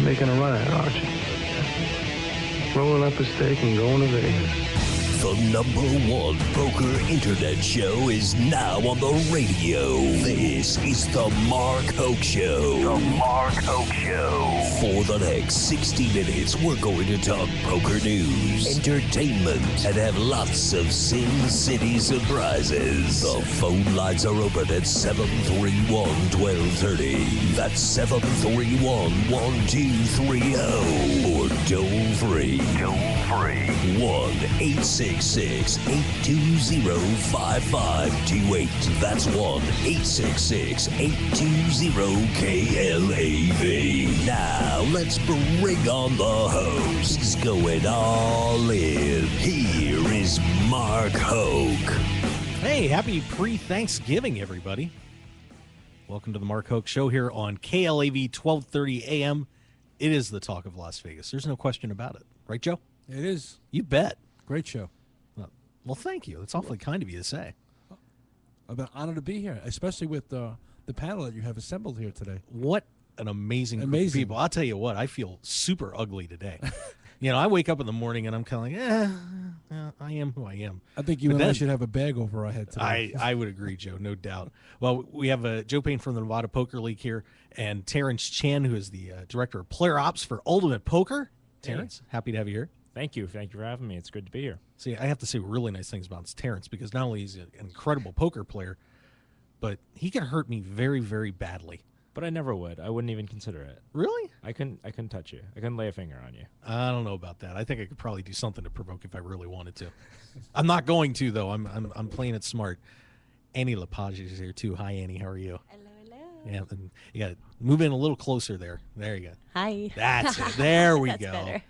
making a run at it, aren't you? Rolling up a steak and going to Vegas. The #1 poker internet show is now on the radio. This is the Mark Hoke Show. The Mark Hoke Show. For the next 60 minutes, we're going to talk poker news, entertainment, and have lots of Sin City surprises. The phone lines are open at 731-1230. That's 731-1230. Or toll-free. 1-866-820-5528. That's 1-866-820-KLAV. Now, let's bring on the host. He's going all in. Here is Mark Hoke. Hey, happy pre-Thanksgiving, everybody. Welcome to the Mark Hoke Show here on KLAV 1230 AM. It is the talk of Las Vegas. There's no question about it. Right, Joe? It is. You bet. Great show. Well, thank you. It's awfully kind of you to say. I've been honored to be here, especially with the panel that you have assembled here today. What an amazing group of people. I'll tell you what, I feel super ugly today. I wake up in the morning and I'm kind of like, I am who I am. I think you and I should have a bag over our head today. I would agree, Joe, no doubt. Well, we have Joe Payne from the Nevada Poker League here and Terrence Chan, who is the Director of Player Ops for Ultimate Poker. Terrence, happy to have you here. Thank you. Thank you for having me. It's good to be here. See, I have to say really nice things about Terrence because not only is he an incredible poker player, but he can hurt me very, very badly. But I never would. I wouldn't even consider it. Really? I couldn't touch you. I couldn't lay a finger on you. I don't know about that. I think I could probably do something to provoke if I really wanted to. I'm not going to, though. I'm playing it smart. Annie Lepage is here, too. Hi, Annie. How are you? Hello. Yeah, and you got to move in a little closer there. There you go. Hi. That's it. There we That's go. Better.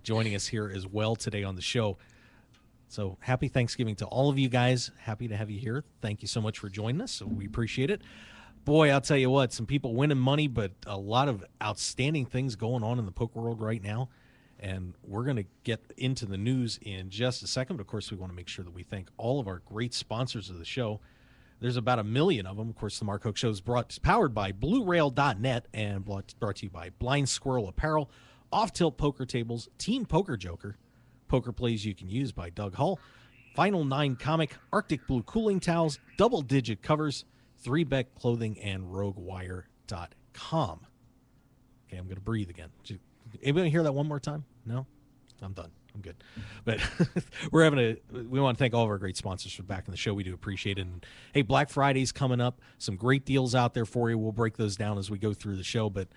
Joining us here as well today on the show. So happy Thanksgiving to all of you guys. Happy to have you here. Thank you so much for joining us. So we appreciate it. Boy, I'll tell you what, some people winning money, but a lot of outstanding things going on in the poker world right now. And we're going to get into the news in just a second. But of course, we want to make sure that we thank all of our great sponsors of the show. There's about 1 million of them. Of course, the Mark Hoke Show is powered by BlueRail.net and brought to you by Blind Squirrel Apparel, Off Tilt Poker Tables, Team Poker Joker, Poker Plays You Can Use by Doug Hull, Final 9 Comic, Arctic Blue Cooling Towels, Double Digit Covers, 3Bet Clothing, and RogueWire.com. Okay, I'm going to breathe again. Anybody hear that one more time? No? I'm done. I'm good. But we want to thank all of our great sponsors for backing the show. We do appreciate it. And hey, Black Friday's coming up. Some great deals out there for you. We'll break those down as we go through the show. But,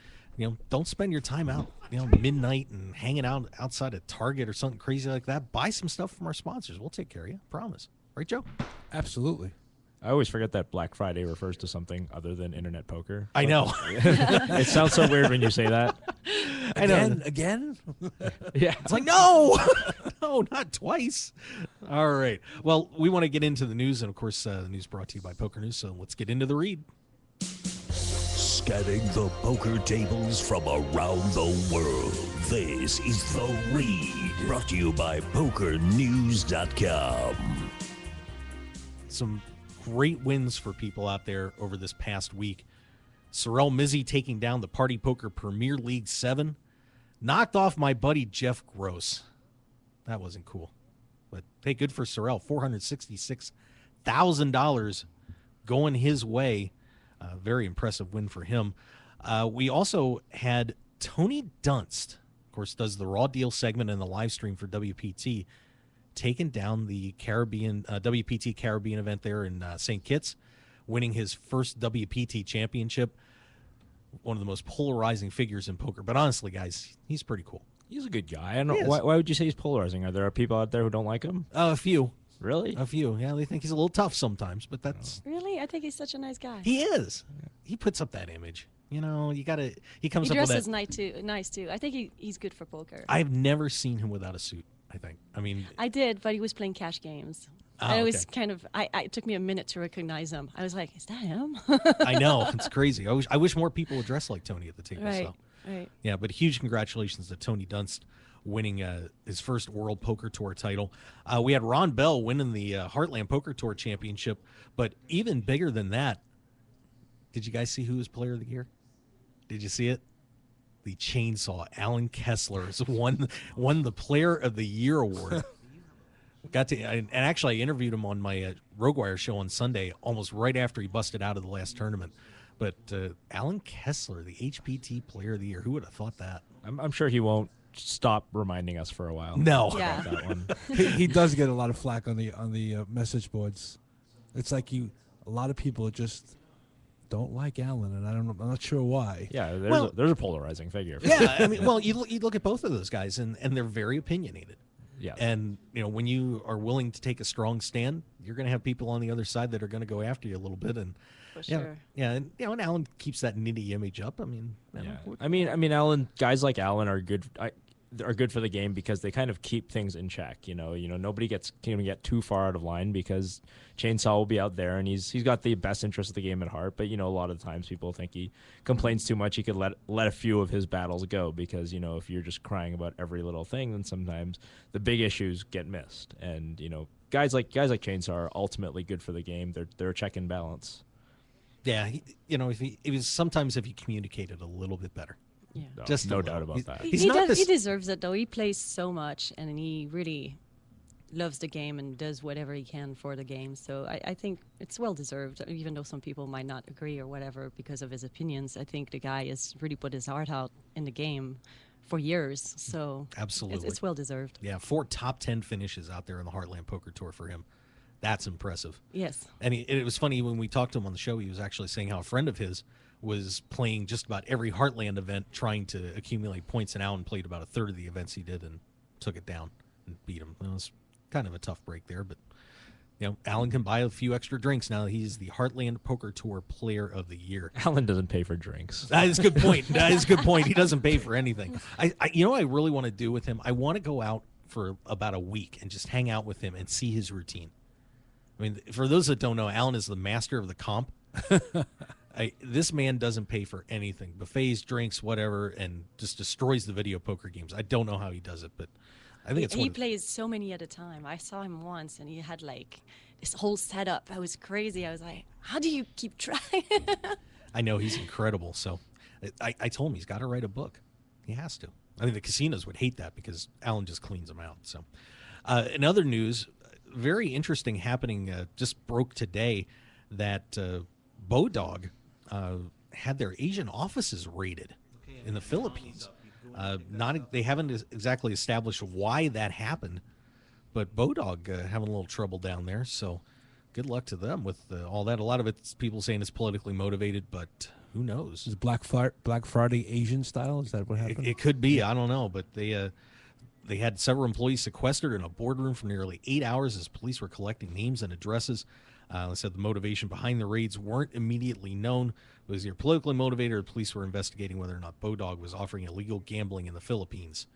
don't spend your time out, midnight and hanging out outside of Target or something crazy like that. Buy some stuff from our sponsors. We'll take care of you. Promise. Right, Joe? Absolutely. I always forget that Black Friday refers to something other than internet poker. I know. It sounds so weird when you say that. I know. Again? Yeah. It's like, no, no, not twice. All right. Well, we want to get into the news. And, of course, the news brought to you by Poker News. So let's get into the read. Scanning the poker tables from around the world. This is The Read, brought to you by PokerNews.com. Some great wins for people out there over this past week. Sorrel Mizzy taking down the Party Poker Premier League 7. Knocked off my buddy Jeff Gross. That wasn't cool. But hey, good for Sorrel. $466,000 going his way. Very impressive win for him. We also had Tony Dunst, of course, does the Raw Deal segment in the live stream for WPT, taken down the Caribbean WPT Caribbean event there in St. Kitts, winning his first WPT championship. One of the most polarizing figures in poker. But honestly, guys, he's pretty cool. He's a good guy. I don't know. Why would you say he's polarizing? Are there people out there who don't like him? A few. Really? A few. Yeah, they think he's a little tough sometimes, but that's... Really? I think he's such a nice guy. He is. He puts up that image. He comes He up with that... dresses nice too. I think he's good for poker. I've never seen him without a suit, I think. I did, but he was playing cash games. And it was kind of, it took me a minute to recognize him. I was like, is that him? I know. It's crazy. I wish more people would dress like Tony at the table. Right, so. right. Yeah, but huge congratulations to Tony Dunst winning his first World Poker Tour title. We had Ron Bell winning the Heartland Poker Tour Championship. But even bigger than that, did you guys see who was Player of the Year? Did you see it? the chainsaw, Alan Kessler, has won the Player of the Year award. And actually I interviewed him on my RogueWire show on Sunday, almost right after he busted out of the last tournament. But Alan Kessler, the HPT Player of the Year, who would have thought that? I'm sure he won't stop reminding us for a while. No, Yeah. About that one. He does get a lot of flack on the message boards. It's like a lot of people just don't like Alan, and I'm not sure why. Yeah, Well- there's a polarizing figure. Yeah, I mean, well, you look at both of those guys, and they're very opinionated. Yeah. And when you are willing to take a strong stand, you're going to have people on the other side that are going to go after you a little bit. And For sure. yeah, and and Alan keeps that nitty image up. I mean, Yeah. I mean, Alan. Guys like Alan are good. Are good for the game because they kind of keep things in check. Nobody can get too far out of line because Chainsaw will be out there and he's got the best interest of the game at heart. But a lot of the times people think he complains too much. He could let a few of his battles go because if you're just crying about every little thing, then sometimes the big issues get missed. And guys like Chainsaw are ultimately good for the game. They're a check and balance. Yeah, sometimes if he communicated a little bit better. Yeah. Just no a doubt little. about that. He's He not this. he deserves it, though. He plays so much, and he really loves the game and does whatever he can for the game. So I think it's well deserved, even though some people might not agree or whatever because of his opinions. I think the guy has really put his heart out in the game for years. So Absolutely. it's well deserved. Yeah, 4 top 10 finishes out there in the Heartland Poker Tour for him. That's impressive. Yes. And it was funny when we talked to him on the show, he was actually saying how a friend of his was playing just about every Heartland event, trying to accumulate points, and Alan played about a third of the events he did and took it down and beat him. It was kind of a tough break there, but Alan can buy a few extra drinks now that he's the Heartland Poker Tour Player of the Year. Alan doesn't pay for drinks. That is a good point. That is a good point. He doesn't pay for anything. I what I really want to do with him? I want to go out for about a week and just hang out with him and see his routine. I mean, for those that don't know, Alan is the master of the comp. This man doesn't pay for anything. Buffets, drinks, whatever, and just destroys the video poker games. I don't know how he does it, but I think He plays so many at a time. I saw him once, and he had like this whole setup. That was crazy. I was like, how do you keep track? I know he's incredible. So I told him he's got to write a book. He has to. I mean, the casinos would hate that because Alan just cleans them out. So in other news, very interesting happening, just broke today that Bodog had their Asian offices raided in the Philippines. They haven't exactly established why that happened, but Bodog having a little trouble down there. So good luck to them with all that. A lot of it's people saying it's politically motivated, but who knows? Is Black Friday Asian style? Is that what happened? It could be. I don't know, but they had several employees sequestered in a boardroom for nearly 8 hours as police were collecting names and addresses. They said the motivation behind the raids weren't immediately known. It was either politically motivated or police were investigating whether or not Bodog was offering illegal gambling in the Philippines.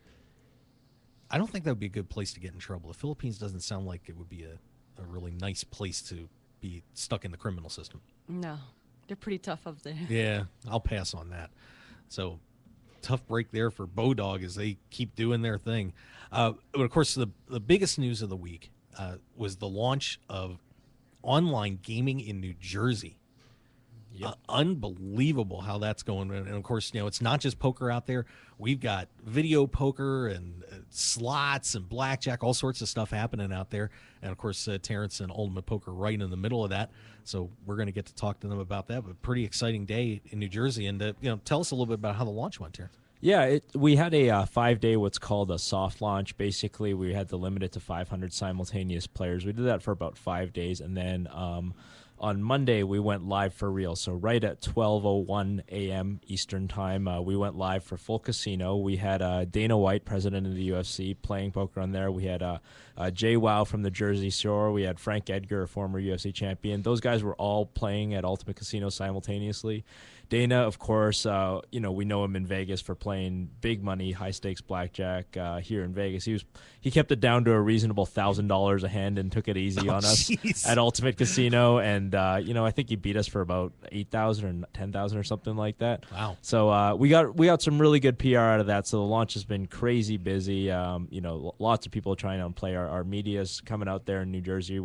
I don't think that would be a good place to get in trouble. The Philippines doesn't sound like it would be a really nice place to be stuck in the criminal system. No, they're pretty tough up there. Yeah, I'll pass on that. So tough break there for Bodog as they keep doing their thing. But of course, the biggest news of the week was the launch of online gaming in New Jersey. Yep. Unbelievable how that's going. And of course, it's not just poker out there. We've got video poker and slots and blackjack, all sorts of stuff happening out there. And of course, Terrence and Ultimate Poker right in the middle of that. So we're going to get to talk to them about that. But pretty exciting day in New Jersey. And tell us a little bit about how the launch went, Terrence. Yeah, we had a 5-day what's called a soft launch. Basically, we had to limit it to 500 simultaneous players. We did that for about 5 days, and then on Monday we went live for real. So right at 12:01 a.m. Eastern time, we went live for full casino. We had Dana White, president of the UFC, playing poker on there. We had Jay Wow from the Jersey Shore. We had Frank Edgar, a former UFC champion. Those guys were all playing at Ultimate Casino simultaneously. Dana, of course, we know him in Vegas for playing big money, high stakes blackjack here in Vegas. He kept it down to a reasonable $1,000 a hand and took it easy on us at Ultimate Casino. And I think he beat us for about 8,000 or 10,000 or something like that. Wow! So we got some really good PR out of that. So the launch has been crazy busy. Lots of people trying to play. Our media's coming out there in New Jersey.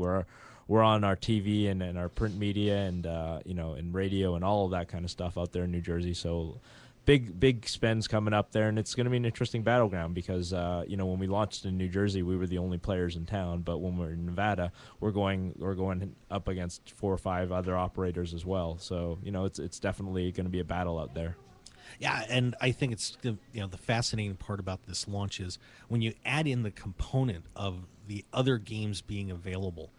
We're on our TV and our print media and in radio and all of that kind of stuff out there in New Jersey. So big spends coming up there, and it's going to be an interesting battleground because when we launched in New Jersey, we were the only players in town, but when we're in Nevada, we're going up against 4 or 5 other operators as well. So it's definitely going to be a battle out there. Yeah, and I think it's the fascinating part about this launch is when you add in the component of the other games being available.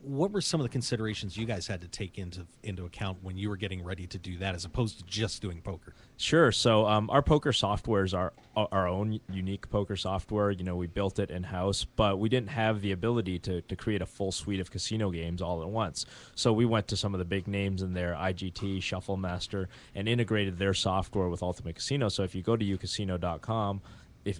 What were some of the considerations you guys had to take into account when you were getting ready to do that, as opposed to just doing poker? Sure. So our poker software is our own unique poker software. We built it in-house, but we didn't have the ability to create a full suite of casino games all at once. So we went to some of the big names in there, IGT, Shuffle Master, and integrated their software with Ultimate Casino. So if you go to ucasino.com,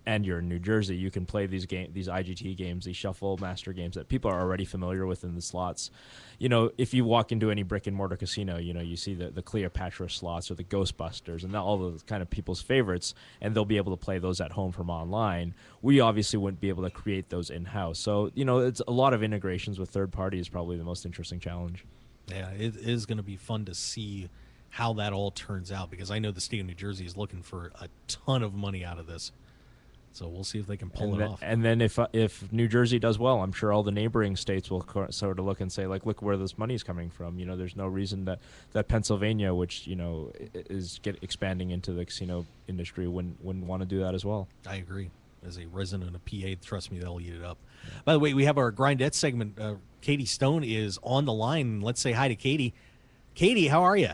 and you're in New Jersey, you can play these IGT games, these Shuffle Master games that people are already familiar with in the slots. If you walk into any brick and mortar casino, you see the Cleopatra slots or the Ghostbusters and all those kind of people's favorites, and they'll be able to play those at home from online. We obviously wouldn't be able to create those in-house. So, it's a lot of integrations with third party is probably the most interesting challenge. Yeah, it is going to be fun to see how that all turns out, because I know the state of New Jersey is looking for a ton of money out of this. So we'll see if they can pull it off. And then if New Jersey does well, I'm sure all the neighboring states will sort of look and say, like, look where this money is coming from. There's no reason that Pennsylvania, which is expanding into the casino industry, wouldn't want to do that as well. I agree. As a resident of PA, trust me, they'll eat it up. Yeah. By the way, we have our Grindette segment. Katie Stone is on the line. Let's say hi to Katie. Katie, how are you?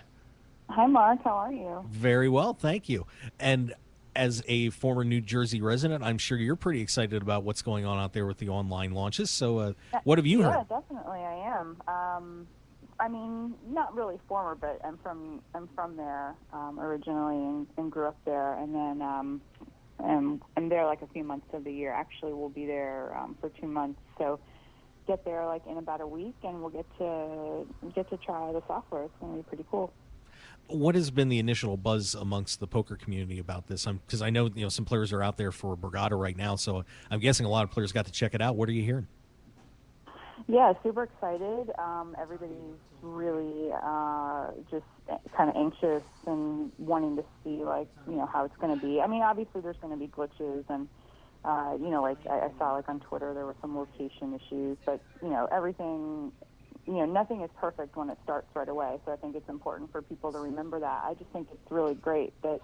Hi, Mark. How are you? Very well, thank you. And as a former New Jersey resident, I'm sure you're pretty excited about what's going on out there with the online launches. So what have you heard? Yeah, definitely I am. I mean, not really former, but I'm from there originally and grew up there. And then I'm there like a few months of the year. Actually, we'll be there for 2 months. So get there like in about a week, and we'll get to try the software. It's going to be pretty cool. What has been the initial buzz amongst the poker community about this? Because I know some players are out there for Borgata right now, so I'm guessing a lot of players got to check it out. What are you hearing? Yeah, super excited. Everybody's really just kind of anxious and wanting to see how it's going to be. I mean, obviously there's going to be glitches and like I saw like on Twitter there were some location issues, but everything. Nothing is perfect when it starts right away, so I think it's important for people to remember that. I just think it's really great that,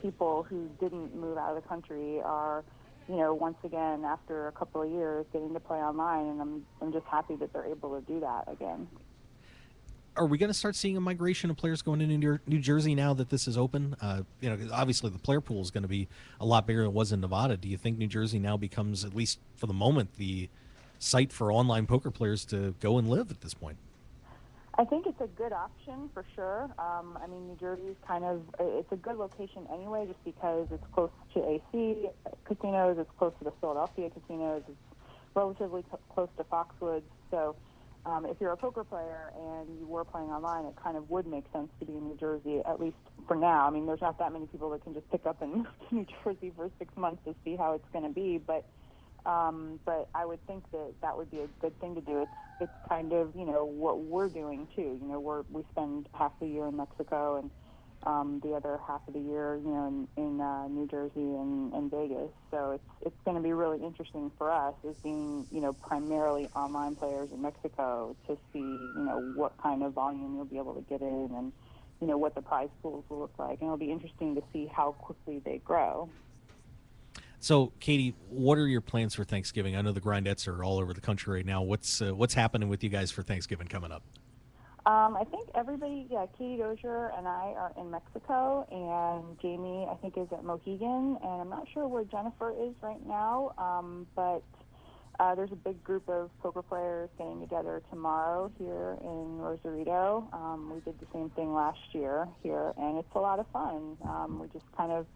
people who didn't move out of the country are, once again, after a couple of years, getting to play online, and I'm just happy that they're able to do that again. Are we going to start seeing a migration of players going into New Jersey now that this is open? Obviously the player pool is going to be a lot bigger than it was in Nevada. Do you think New Jersey now becomes, at least for the moment, the site for online poker players to go and live at this point? I think it's a good option for sure. I mean, New Jersey is it's a good location anyway, just because it's close to AC casinos, it's close to the Philadelphia casinos, it's relatively close to Foxwoods. So if you're a poker player and you were playing online, it kind of would make sense to be in New Jersey, at least for now. I mean, there's not that many people that can just pick up and move to New Jersey for 6 months to see how it's going to be, but I would think that would be a good thing to do. It's kind of what we're doing too. We spend half the year in Mexico and the other half of the year in New Jersey and Vegas. So it's going to be really interesting for us as being primarily online players in Mexico to see what kind of volume you'll be able to get in and what the prize pools will look like. And it'll be interesting to see how quickly they grow. So, Katie, what are your plans for Thanksgiving? I know the Grindettes are all over the country right now. What's happening with you guys for Thanksgiving coming up? I think everybody, Katie Dozier and I are in Mexico, and Jamie, I think, is at Mohegan, and I'm not sure where Jennifer is right now, but there's a big group of poker players getting together tomorrow here in Rosarito. We did the same thing last year here, and it's a lot of fun. We just kind of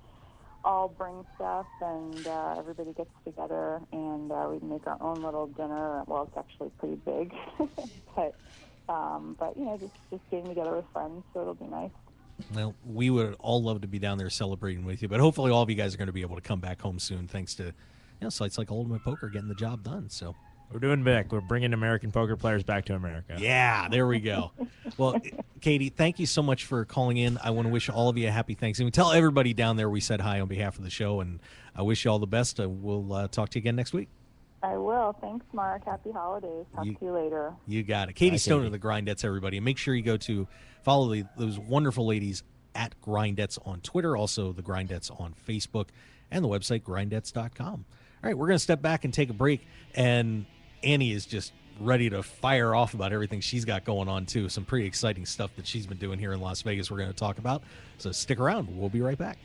all bring stuff, and everybody gets together, and we make our own little dinner. Well, it's actually pretty big, but just getting together with friends, so it'll be nice. Well, we would all love to be down there celebrating with you, but hopefully all of you guys are going to be able to come back home soon, thanks to sites like Ultimate Poker getting the job done. So We're doing back. We're bringing American poker players back to America. Yeah, there we go. Well, Katie, thank you so much for calling in. I want to wish all of you a happy Thanksgiving. Tell everybody down there we said hi on behalf of the show, and I wish you all the best. We'll talk to you again next week. I will. Thanks, Mark. Happy holidays. Talk to you later. You got it. Katie Bye, Stone Katie. of the Grindettes, everybody. And make sure you go to follow those wonderful ladies at Grindettes on Twitter, also the Grindettes on Facebook, and the website grindettes.com. All right, we're going to step back and take a break, and Annie is just ready to fire off about everything she's got going on, too. Some pretty exciting stuff that she's been doing here in Las Vegas we're going to talk about. So stick around. We'll be right back.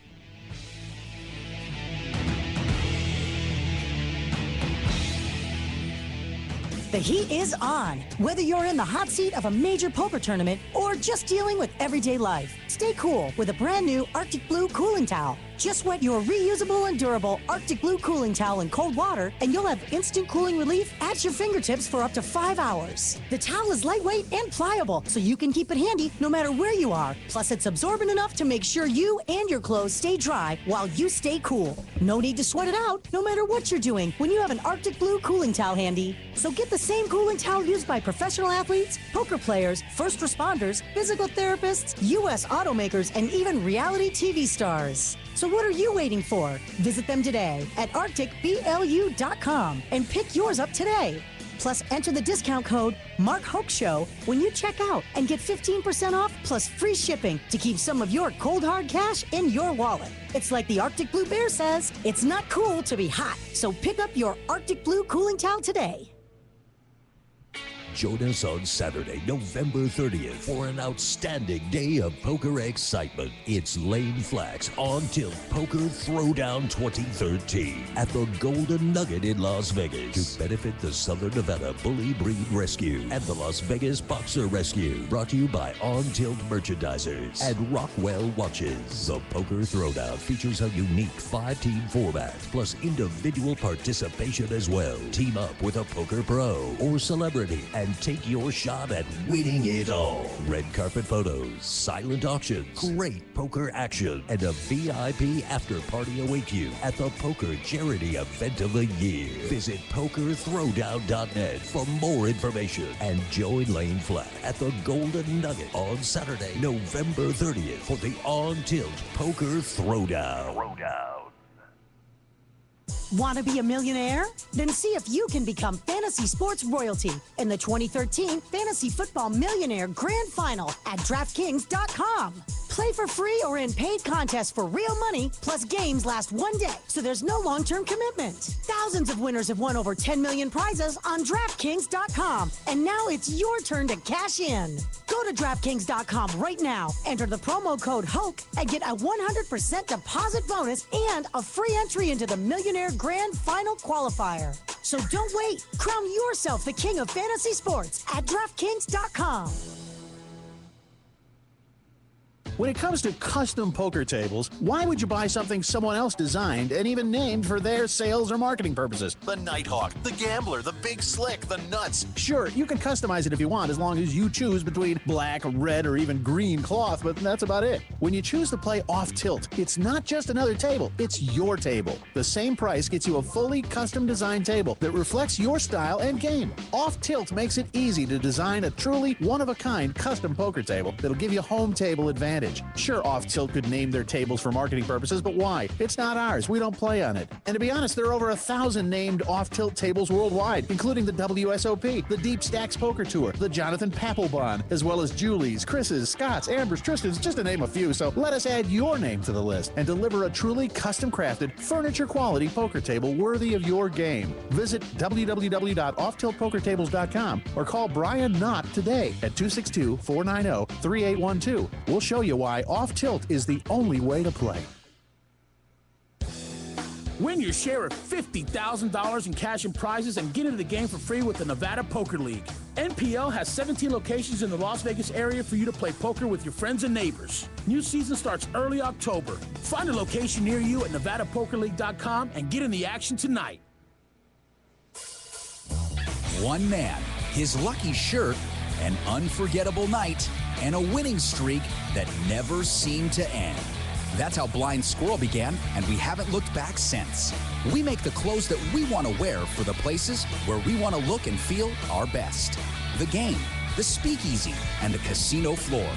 The heat is on. Whether you're in the hot seat of a major poker tournament or just dealing with everyday life, stay cool with a brand new Arctic Blue cooling towel. Just wet your reusable and durable Arctic Blue cooling towel in cold water, and you'll have instant cooling relief at your fingertips for up to 5 hours. The towel is lightweight and pliable, so you can keep it handy no matter where you are. Plus, it's absorbent enough to make sure you and your clothes stay dry while you stay cool. No need to sweat it out, no matter what you're doing, when you have an Arctic Blue cooling towel handy. So get the same cooling towel used by professional athletes, poker players, first responders, physical therapists, U.S. automakers, and even reality TV stars. So what are you waiting for? Visit them today at arcticblu.com and pick yours up today. Plus, enter the discount code MarkHokeShow when you check out and get 15% off plus free shipping to keep some of your cold hard cash in your wallet. It's like the Arctic Blue Bear says, it's not cool to be hot. So pick up your Arctic Blue cooling towel today. Join us on Saturday, November 30th for an outstanding day of poker excitement. It's Lane Flack's On Tilt Poker Throwdown 2013 at the Golden Nugget in Las Vegas to benefit the Southern Nevada Bully Breed Rescue and the Las Vegas Boxer Rescue. Brought to you by On Tilt Merchandisers and Rockwell Watches. The Poker Throwdown features a unique 5-team format plus individual participation as well. Team up with a poker pro or celebrity and take your shot at winning it all. Red carpet photos, silent auctions, great poker action, and a VIP after party await you at the poker charity event of the year. Visit pokerthrowdown.net for more information and join Lane Flack at the Golden Nugget on Saturday, November 30th for the On Tilt Poker Throwdown. Want to be a millionaire? Then see if you can become fantasy sports royalty in the 2013 Fantasy Football Millionaire Grand Final at DraftKings.com. Play for free or in paid contests for real money, plus games last one day, so there's no long-term commitment. Thousands of winners have won over 10 million prizes on DraftKings.com, and now it's your turn to cash in. Go to DraftKings.com right now, enter the promo code Hoke, and get a 100% deposit bonus and a free entry into the Millionaire Grand Final qualifier. So don't wait. Crown yourself the king of fantasy sports at DraftKings.com. When it comes to custom poker tables, why would you buy something someone else designed and even named for their sales or marketing purposes? The Nighthawk, the Gambler, the Big Slick, the Nuts. Sure, you can customize it if you want, as long as you choose between black, red, or even green cloth, but that's about it. When you choose to play off tilt, it's not just another table, it's your table. The same price gets you a fully custom designed table that reflects your style and game. Off tilt makes it easy to design a truly one-of-a-kind custom poker table that'll give you home table advantage. Sure, Off Tilt could name their tables for marketing purposes, but why? It's not ours. We don't play on it. And to be honest, there are over 1,000 named Off Tilt tables worldwide, including the WSOP, the Deep Stacks Poker Tour, the Jonathan Papelbon, as well as Julie's, Chris's, Scott's, Amber's, Tristan's, just to name a few. So let us add your name to the list and deliver a truly custom-crafted, furniture-quality poker table worthy of your game. Visit www.offtiltpokertables.com or call Brian Knott today at 262-490-3812. We'll show you why Off Tilt is the only way to play. Win your share of $50,000 in cash and prizes and get into the game for free with the Nevada Poker League. NPL has 17 locations in the Las Vegas area for you to play poker with your friends and neighbors. New season starts early October. Find a location near you at NevadaPokerLeague.com and get in the action tonight. One man, his lucky shirt, an unforgettable night, and a winning streak that never seemed to end. That's how Blind Squirrel began, and we haven't looked back since. We make the clothes that we want to wear for the places where we want to look and feel our best. The game, the speakeasy, and the casino floor.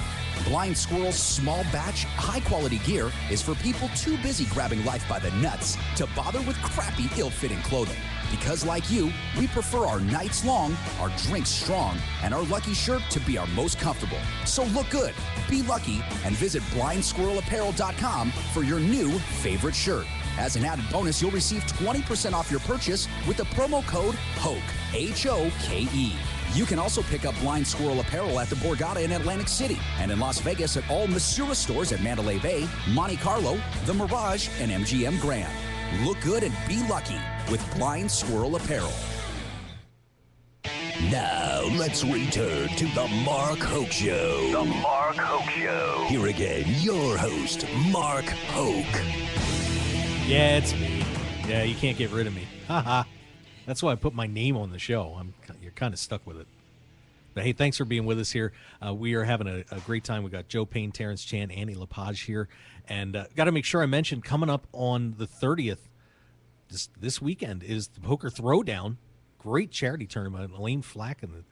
Blind Squirrel's small batch, high-quality gear is for people too busy grabbing life by the nuts to bother with crappy, ill-fitting clothing. Because like you, we prefer our nights long, our drinks strong, and our lucky shirt to be our most comfortable. So look good, be lucky, and visit blindsquirrelapparel.com for your new favorite shirt. As an added bonus, you'll receive 20% off your purchase with the promo code HOKE, H-O-K-E. You can also pick up Blind Squirrel apparel at the Borgata in Atlantic City and in Las Vegas at all Masura stores at Mandalay Bay, Monte Carlo, The Mirage, and MGM Grand. Look good and be lucky with Blind Squirrel apparel. Now, let's return to the Mark Hoke Show. The Mark Hoke Show. Here again, your host, Mark Hoke. Yeah, it's me. Yeah, you can't get rid of me. Haha. That's why I put my name on the show. You're kind of stuck with it. But hey, thanks for being with us here. We are having a great time. We got Joe Payne, Terrence Chan, Annie Lepage here. And got to make sure I mention, coming up on the 30th, this weekend, is the Poker Throwdown. Great charity tournament. Elaine Flack and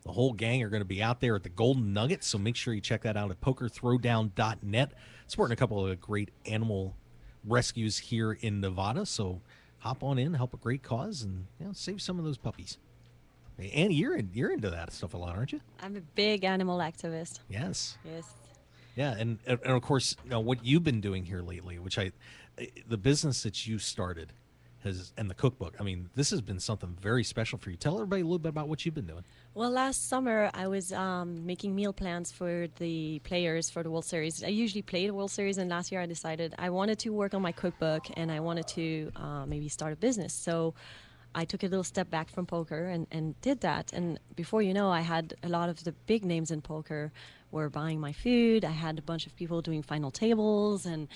the whole gang are going to be out there at the Golden Nugget. So make sure you check that out at pokerthrowdown.net. Supporting a couple of great animal rescues here in Nevada. So hop on in, help a great cause, and save some of those puppies. Hey, Annie, you're into that stuff a lot, aren't you? I'm a big animal activist. Yes. Yes. Yeah, and of course, what you've been doing here lately, which the business that you started and the cookbook. I mean, this has been something very special for you. Tell everybody a little bit about what you've been doing. Well, last summer I was making meal plans for the players for the World Series. I usually play the World Series, and last year I decided I wanted to work on my cookbook and I wanted to maybe start a business. So I took a little step back from poker and did that. And before you know, I had a lot of the big names in poker were buying my food. I had a bunch of people doing final tables and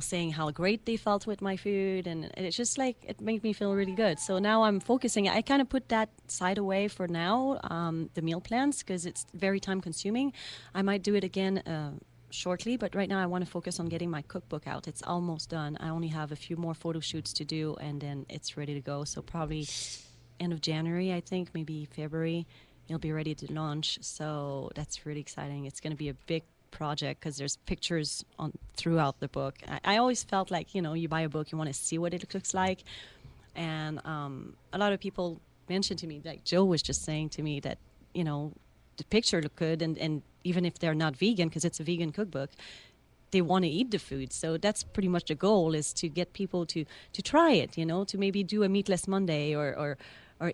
saying how great they felt with my food, and it's just like, it made me feel really good. So now I'm focusing. I kind of put that side away for now, the meal plans, because it's very time consuming. I might do it again shortly, but right now I want to focus on getting my cookbook out. It's almost done. I only have a few more photo shoots to do, and then it's ready to go. So probably end of January, I think, maybe February, it'll be ready to launch. So that's really exciting. It's going to be a big project because there's pictures throughout the book. I always felt like, you buy a book, you want to see what it looks like. And a lot of people mentioned to me, like Joe was just saying to me, that, the picture looked good. And even if they're not vegan, because it's a vegan cookbook, they want to eat the food. So that's pretty much the goal, is to get people to try it, to maybe do a meatless Monday or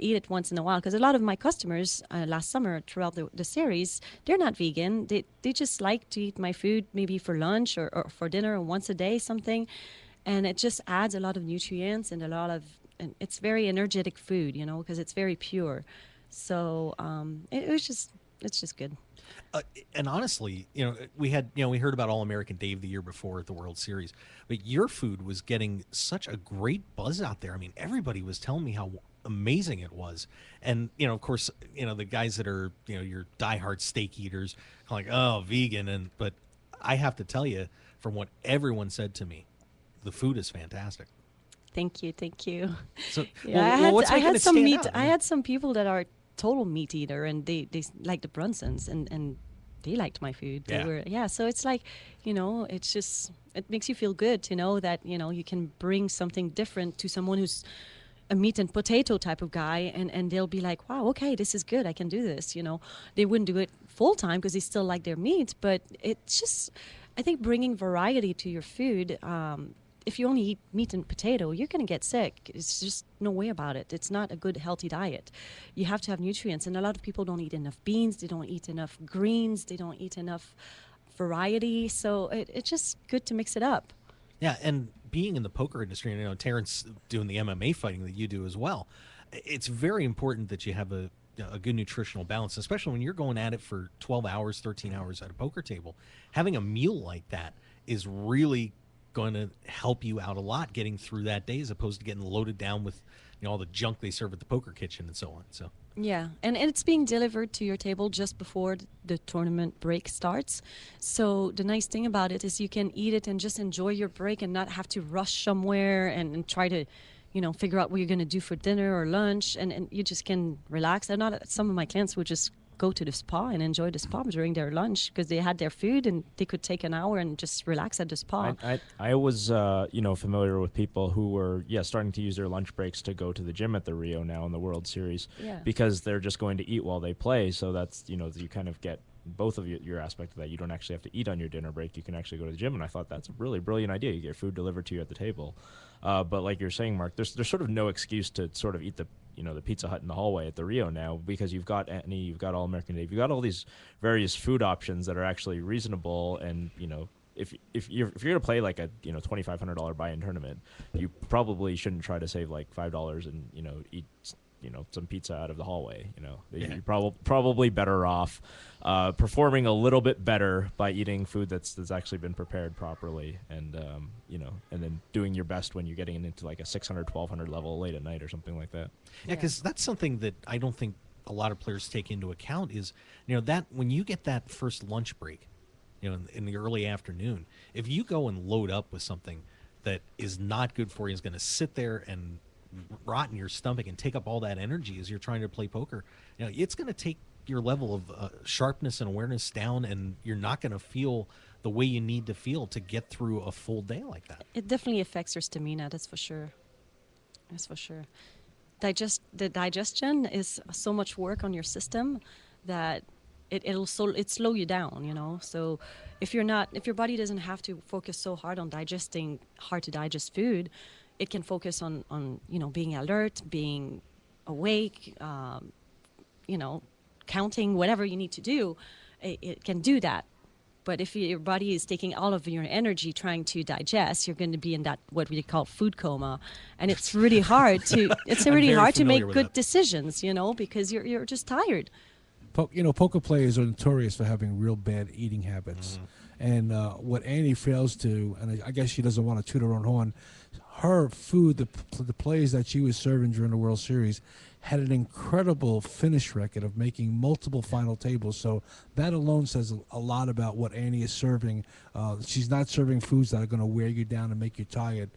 eat it once in a while. Because a lot of my customers last summer throughout the series, they're not vegan. They just like to eat my food maybe for lunch or for dinner, or once a day, something. And it just adds a lot of nutrients and and it's very energetic food, because it's very pure. So it's just good. And honestly, we heard about All-American Dave the year before at the World Series, but your food was getting such a great buzz out there. I mean, everybody was telling me how amazing it was. And, of course, the guys that are, your diehard steak eaters, like, oh, vegan. But I have to tell you, from what everyone said to me, the food is fantastic. Thank you. So, yeah, I had some meat. Out? I had some people that are total meat eater, and they like the Brunsons, and they liked my food. So it's like, it's just, it makes you feel good to know that, you can bring something different to someone who's a meat and potato type of guy, and they'll be like, wow, okay, this is good, I can do this. They wouldn't do it full time because they still like their meat, but it's just, I think, bringing variety to your food. If you only eat meat and potato, you're going to get sick. It's just no way about it. It's not a good, healthy diet. You have to have nutrients, and a lot of people don't eat enough beans. They don't eat enough greens. They don't eat enough variety. So it's just good to mix it up. Yeah, and being in the poker industry, and Terrence doing the MMA fighting that you do as well, it's very important that you have a good nutritional balance, especially when you're going at it for 12 hours, 13 hours at a poker table. Having a meal like that is really going to help you out a lot getting through that day, as opposed to getting loaded down with all the junk they serve at the poker kitchen and so on. So yeah, and it's being delivered to your table just before the tournament break starts. So the nice thing about it is you can eat it and just enjoy your break and not have to rush somewhere and try to figure out what you're going to do for dinner or lunch, and you just can relax. And not some of my clients would just go to the spa and enjoy the spa during their lunch because they had their food and they could take an hour and just relax at the spa. I was familiar with people who were starting to use their lunch breaks to go to the gym at the Rio now in the World Series because they're just going to eat while they play. So that's you kind of get both of your aspect of that. You don't actually have to eat on your dinner break. You can actually go to the gym, and I thought that's a really brilliant idea. You get food delivered to you at the table. But like you're saying, Mark, there's sort of no excuse to sort of eat the Pizza Hut in the hallway at the Rio now because you've got Annie, you've got All American Dave, you've got all these various food options that are actually reasonable. And if you're gonna play like a $2,500 buy-in tournament, you probably shouldn't try to save like $5 and eat some pizza out of the hallway. You're probably better off performing a little bit better by eating food that's actually been prepared properly, and and then doing your best when you're getting into like a 600, 1,200 level late at night or something like that. Yeah, because that's something that I don't think a lot of players take into account is that when you get that first lunch break, in the early afternoon, if you go and load up with something that is not good for you, is going to sit there and rot in your stomach and take up all that energy as you're trying to play poker, it's going to take your level of sharpness and awareness down, and you're not going to feel the way you need to feel to get through a full day like that. It definitely affects your stamina, that's for sure. The digestion is so much work on your system that it'll slow you down, so if your body doesn't have to focus so hard on digesting hard to digest food, it can focus on being alert, being awake, counting, whatever you need to do. It can do that. But if your body is taking all of your energy trying to digest, you're going to be in that what we call food coma, and it's really hard to make good decisions, because you're just tired. Poker players are notorious for having real bad eating habits. And what Annie fails to, and I guess she doesn't want to toot her own horn, her food, the plays that she was serving during the World Series, had an incredible finish record of making multiple final tables. So that alone says a lot about what Annie is serving. She's not serving foods that are going to wear you down and make you tired.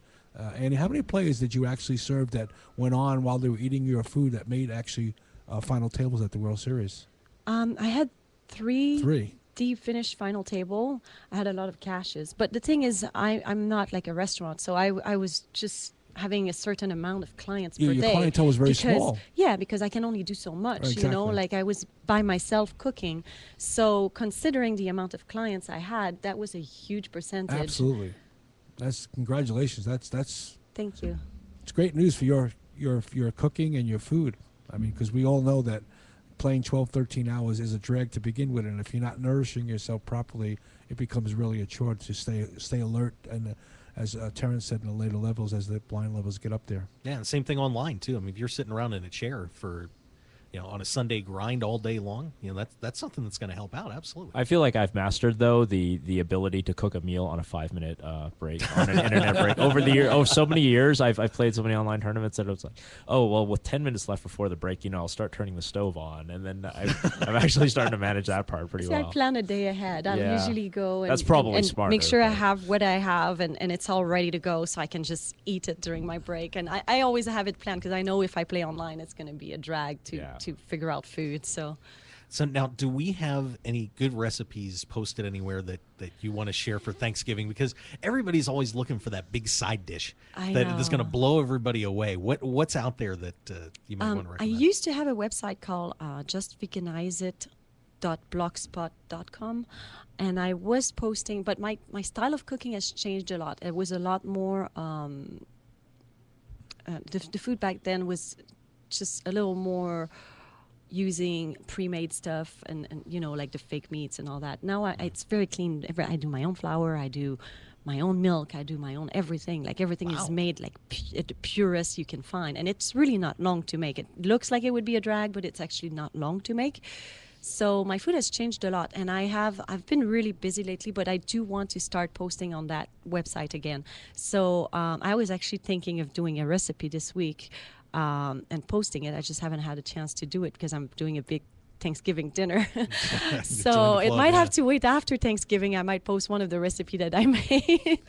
Annie, how many players did you actually serve that went on while they were eating your food that made actually final tables at the World Series? I had three deep finished final table. I had a lot of cashes, but the thing is, I'm not like a restaurant, so I was just having a certain amount of clients per day. Your clientele was very small. Yeah, because I can only do so much. Exactly. Like I was by myself cooking. So considering the amount of clients I had, that was a huge percentage. Absolutely. That's congratulations. That's. Thank you. It's great news for your cooking and your food. I mean, because we all know that playing 12, 13 hours is a drag to begin with, and if you're not nourishing yourself properly, it becomes really a chore to stay alert. And as Terrence said, in the later levels, as the blind levels get up there. Yeah, and same thing online too. I mean, if you're sitting around in a chair for, on a Sunday grind all day long, that's something that's going to help out. Absolutely. I feel like I've mastered though the ability to cook a meal on a 5-minute break on an internet break over the year. So many years I've played so many online tournaments that it was like, oh well, with 10 minutes left before the break, I'll start turning the stove on, and then I'm actually starting to manage that part pretty well. I plan a day ahead. I'll usually go and that's probably and smarter, make sure I have what I have and it's all ready to go, so I can just eat it during my break. And I always have it planned because I know if I play online, it's going to be a drag to figure out food. So now, do we have any good recipes posted anywhere that you want to share for Thanksgiving? Because everybody's always looking for that big side dish that's going to blow everybody away. What's out there that you might want to recommend? I used to have a website called justveganizeit.blogspot.com, and I was posting, but my style of cooking has changed a lot. It was a lot more the food back then was just a little more using pre-made stuff and like the fake meats and all that. Now it's very clean. I do my own flour, I do my own milk, I do my own everything. Like everything is made like the purest you can find, and it's really not long to make. It looks like it would be a drag, but it's actually not long to make. So my food has changed a lot, and I've been really busy lately, but I do want to start posting on that website again. So I was actually thinking of doing a recipe this week and posting it. I just haven't had a chance to do it because I'm doing a big Thanksgiving dinner. Join So the it club, might yeah. have to wait after Thanksgiving. I might post one of the recipe that I made.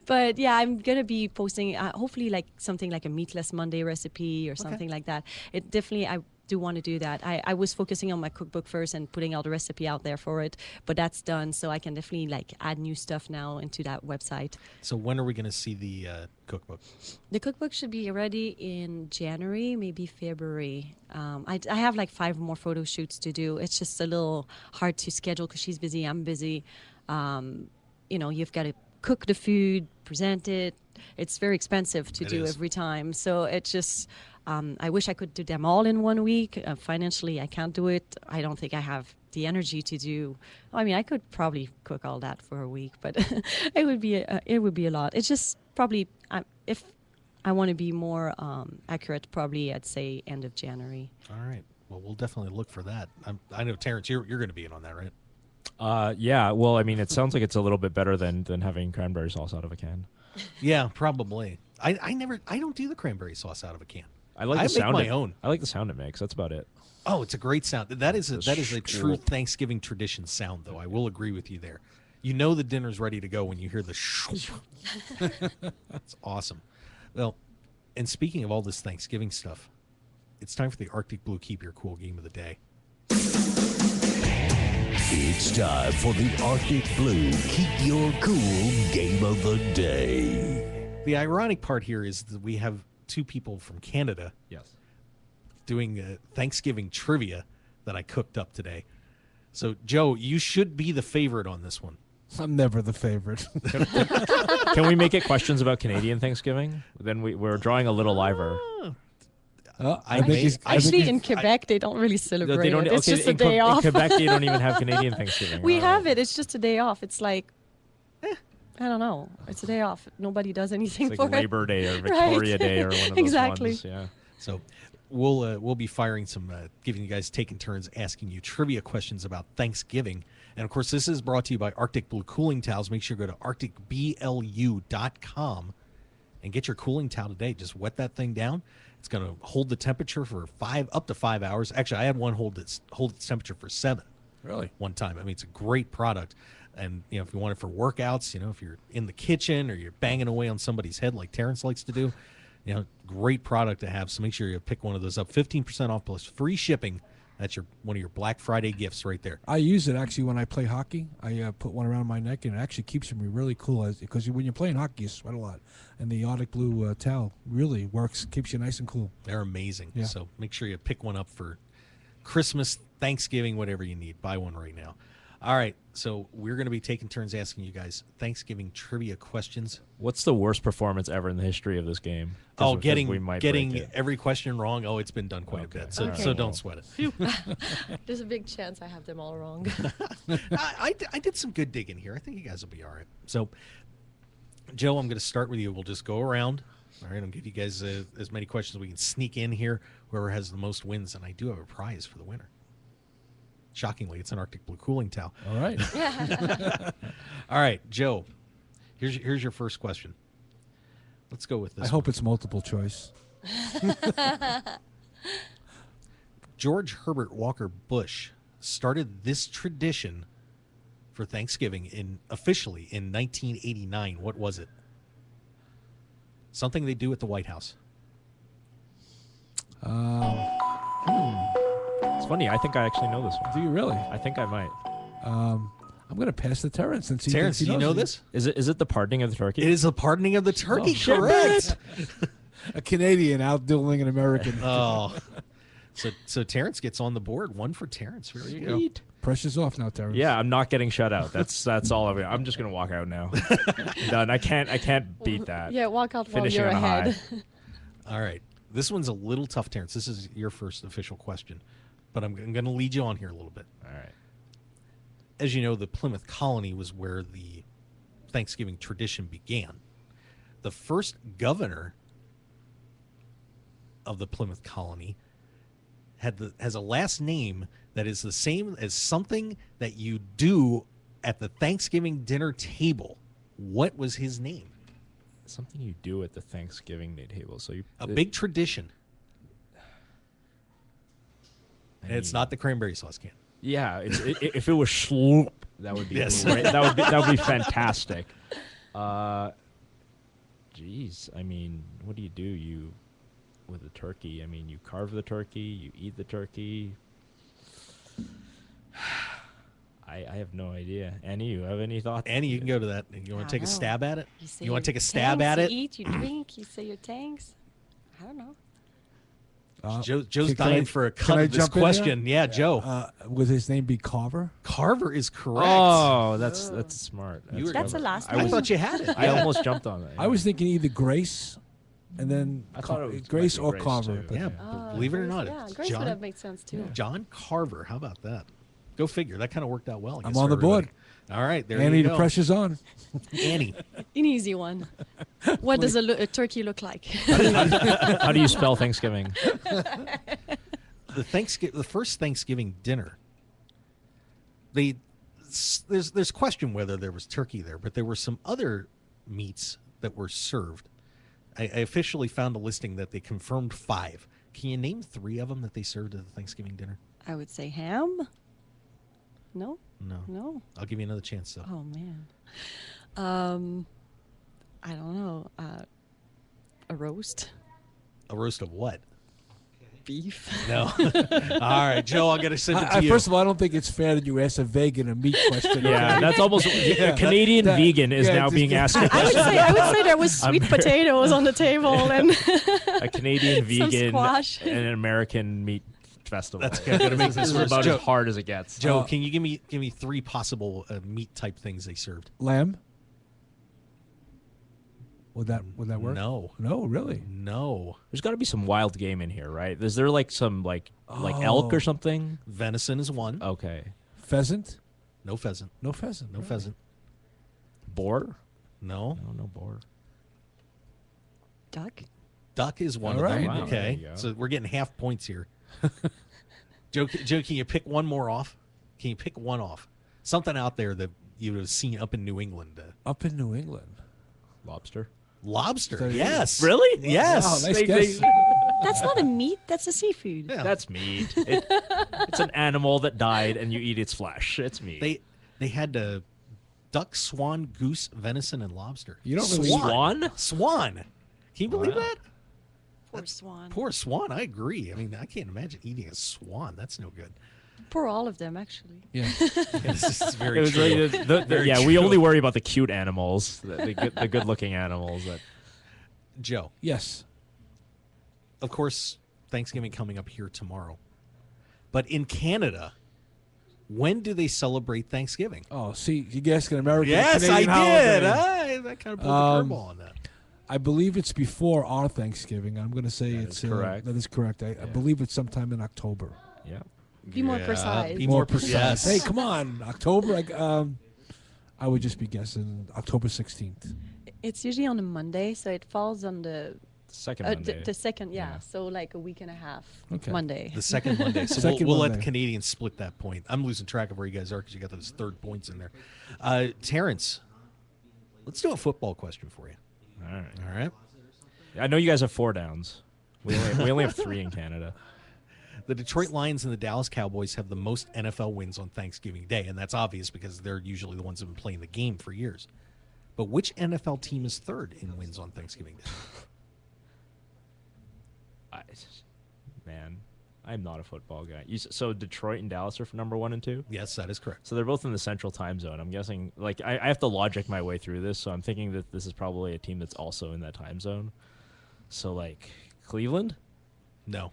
But yeah, I'm going to be posting hopefully like something like a meatless Monday recipe or something like that. It definitely, I do want to do that. I was focusing on my cookbook first and putting all the recipe out there for it, but that's done. So I can definitely like add new stuff now into that website. So when are we going to see the cookbook? The cookbook should be ready in January, maybe February. I have like 5 more photo shoots to do. It's just a little hard to schedule because she's busy, I'm busy. You know, you've got to cook the food, present it. It's very expensive to do every time. So it's just, I wish I could do them all in 1 week. Financially, I can't do it. I don't think I have the energy to do. I mean, I could probably cook all that for a week, but it would be a lot. It's just probably if I want to be more accurate, probably I'd say end of January. All right. Well, we'll definitely look for that. I know, Terrence, you're going to be in on that, right? Yeah. Well, I mean, it sounds like it's a little bit better than having cranberry sauce out of a can. Yeah, probably. I don't do the cranberry sauce out of a can. I like I the sound. make my own. I like the sound it makes. That's about it. Oh, it's a great sound. That is a true Thanksgiving tradition sound, though. I will agree with you there. You know the dinner's ready to go when you hear the shoo. That's awesome. Well, and speaking of all this Thanksgiving stuff, it's time for the Arctic Blue Keep Your Cool game of the day. It's time for the Arctic Blue Keep Your Cool game of the day. The ironic part here is that we have 2 people from Canada doing Thanksgiving trivia that I cooked up today. So, Joe, you should be the favorite on this one. I'm never the favorite. Can we make it questions about Canadian Thanksgiving? Then we're drawing a little liver. Actually, in Quebec, they don't really celebrate They don't, it. It's just a in day off. In Quebec, they don't even have Canadian Thanksgiving. We have it. It's just a day off. It's like, I don't know. It's a day off. Nobody does anything It's for like it. Labor Day or Victoria Day or one of those Exactly. ones. Yeah. So we'll be firing some, giving you guys taking turns asking you trivia questions about Thanksgiving. And, of course, this is brought to you by Arctic Blue Cooling Towels. Make sure you go to arcticblu.com and get your cooling towel today. Just wet that thing down. It's going to hold the temperature for up to 5 hours. Actually, I had one hold its temperature for 7. Really? One time. I mean, it's a great product. And, you know, if you want it for workouts, you know, if you're in the kitchen or you're banging away on somebody's head like Terrence likes to do, you know, great product to have. So make sure you pick one of those up. 15% off plus free shipping. That's one of your Black Friday gifts right there. I use it actually when I play hockey. I put one around my neck, and it actually keeps me really cool. Because when you're playing hockey, you sweat a lot, and the Arctic Blue towel really works, keeps you nice and cool. They're amazing. Yeah. So make sure you pick one up for Christmas, Thanksgiving, whatever you need. Buy one right now. All right, so we're going to be taking turns asking you guys Thanksgiving trivia questions. What's the worst performance ever in the history of this game? Oh, We getting might break it. every question wrong. Oh, it's been done quite a bit. So Okay. so don't sweat it. There's a big chance I have them all wrong. I did some good digging here. I think you guys will be all right. So, Joe, I'm going to start with you. We'll just go around. All right, I'll give you guys as many questions as we can sneak in here. Whoever has the most wins, and I do have a prize for the winner. Shockingly, it's an Arctic Blue cooling towel. All right. All right, Joe, here's your first question. Let's go with this. I hope it's multiple choice. George Herbert Walker Bush started this tradition for Thanksgiving officially in 1989. What was it? Something they do at the White House. It's funny. I think I actually know this one. Do you really? I think I might. I'm going to pass to Terrence since he Terrence, thinks he do you knows know it. this? Is it the pardoning of the turkey? It is the pardoning of the turkey. shit, Correct. A Canadian outdueling an American. Oh, so Terrence gets on the board. One for Terrence. There you go. Pressure's off now, Terrence. Yeah, I'm not getting shut out. That's all of it. I'm just gonna walk out now. Done. I can't beat that. Yeah, walk out while Finishing you're on a high. ahead. All right. This one's a little tough, Terrence. This is your first official question, but I'm going to lead you on here a little bit. All right. As you know, the Plymouth colony was where the Thanksgiving tradition began. The first governor of the Plymouth colony has a last name that is the same as something that you do at the Thanksgiving dinner table. What was his name? Something you do at the Thanksgiving table. So a big tradition. And it's not the cranberry sauce can. Yeah, if it was schloop, that would be great. That would be fantastic. Geez, I mean, what do? You with the turkey? I mean, you carve the turkey, you eat the turkey. I have no idea. Annie, you have any thoughts? Annie, you can go to that. You want to take a stab at it? say You want to your take a stab tanks, at it? You eat, you drink, you say your tanks. I don't know. Joe's dying for a cut of this jump in question. there? Yeah, Joe. Would his name be Carver? Carver is correct. Oh, that's smart. That's the last I thought you had it. I almost jumped on that. I was thinking either Grace, and then I thought it was Grace might be or Grace, Carver. too. but- Yeah, believe it or not, Yeah, it's Grace John, would have made sense too. John Carver. How about that? Go figure. That kind of worked out well. I I'm guess, on for the board. everybody. All right, there Annie, you the go. pressure's on. Annie. An easy one. What does a turkey look like? How do you spell Thanksgiving? The first Thanksgiving dinner. There's question whether there was turkey there, but there were some other meats that were served. I officially found a listing that they confirmed 5. Can you name 3 of them that they served at the Thanksgiving dinner? I would say ham. No. No. I'll give you another chance though. Oh man. I don't know. A roast. A roast of what? Beef. No. All right, Joe, I'll get to send it to you. First of all, I don't think it's fair that you ask a vegan a meat question. Yeah, that's almost a Canadian vegan is now being asked. I would say there was sweet potatoes on the table and a Canadian vegan squash. and an American meat festival. That's going to make This is this about Joe, as hard as it gets. Joe, can you give me 3 possible meat type things they served? Lamb. Would that work? No. No, really. No. There's got to be some wild game in here, right? Is there like some like elk or something? Venison is one. Okay. Pheasant. No pheasant. No pheasant. No pheasant. Boar? No. No boar. Duck. Duck is one All of right. them. Wow, there Okay. you go. So we're getting half points here. Joe, can you pick one more off? Can you pick one off? Something out there that you would have seen up in New England. Up in New England. Lobster? Lobster. So- Yes. Really? Yes. Wow, nice guess. That's not a meat. That's a seafood. Yeah. That's meat. It's an animal that died and you eat its flesh. It's meat. They had duck, swan, goose, venison, and lobster. You don't really- Swan? Swan. Can you believe that? Poor swan. Poor swan. I agree. I mean, I can't imagine eating a swan. That's no good. Poor all of them, actually. Yeah. This is very It was true. really Very yeah, we true. only worry about the cute animals, the good-looking animals. That Joe, Yes. of course, Thanksgiving coming up here tomorrow. But in Canada, when do they celebrate Thanksgiving? Oh, see, you guessed an American. Yes, Canadian I holiday. did. I kind of pulled the curveball on that. I believe it's before our Thanksgiving. I'm going to say That it's is correct. That is correct. I believe it's sometime in October. yeah. Be more precise. Be more precise. Yes. Hey, come on, October. I would just be guessing October 16th. It's usually on a Monday, so it falls on the Second Monday. the second. Yeah, Yeah. so like a week and a half. Okay. Monday. The second Monday. So Second we'll let Monday. the Canadians split that point. I'm losing track of where you guys are because you got those third points in there. Terrence, let's do a football question for you. All right. All right. I know you guys have 4 downs. We only have 3 in Canada. The Detroit Lions and the Dallas Cowboys have the most NFL wins on Thanksgiving Day, and that's obvious because they're usually the ones who've been playing the game for years. But which NFL team is third in wins on Thanksgiving Day? Man, I'm not a football guy. So Detroit and Dallas are for number 1 and 2? Yes, that is correct. So they're both in the central time zone. I'm guessing, like, I have to logic my way through this, so I'm thinking that this is probably a team that's also in that time zone. So, like, Cleveland? No,